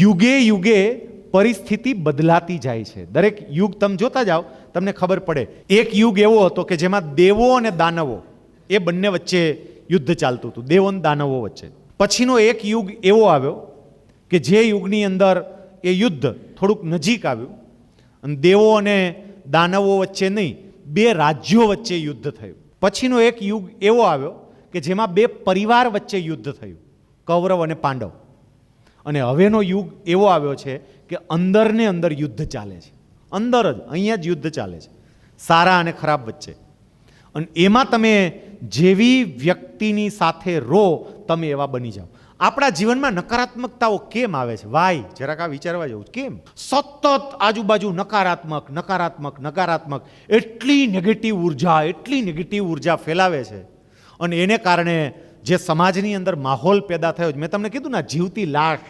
યુગે યુગે પરિસ્થિતિ બદલાતી જાય છે. દરેક યુગ તમે જોતા જાઓ તમને ખબર પડે. એક યુગ એવો હતો કે જેમાં દેવો અને દાનવો એ બંને વચ્ચે યુદ્ધ ચાલતું હતું, દેવો અને દાનવો વચ્ચે. પછીનો એક યુગ એવો આવ્યો કે જે યુગની અંદર એ યુદ્ધ થોડુંક નજીક આવ્યું અને દેવો અને દાનવો વચ્ચે નહીં, બે રાજ્યો વચ્ચે યુદ્ધ થયું. પછીનો એક યુગ એવો આવ્યો કે જેમાં બે પરિવાર વચ્ચે યુદ્ધ થયું, કૌરવ અને પાંડવ. અને હવેનો યુગ એવો આવ્યો છે કે અંદર ને અંદર યુદ્ધ ચાલે છે, અંદર જ અહીંયા જ યુદ્ધ ચાલે છે, સારા અને ખરાબ વચ્ચે. અને એમાં તમે જેવી વ્યક્તિની સાથે રહો તમે એવા બની જાઓ. આપણા જીવનમાં નકારાત્મકતાઓ કેમ આવે છે? વાય જરાક આ વિચારવા જવું. કેમ સતત આજુબાજુ નકારાત્મક નકારાત્મક નકારાત્મક, એટલી નેગેટિવ ઉર્જા ફેલાવે છે. અને એને કારણે જે સમાજની અંદર માહોલ પેદા થયો, મેં તમને કીધું ને, જીવતી લાશ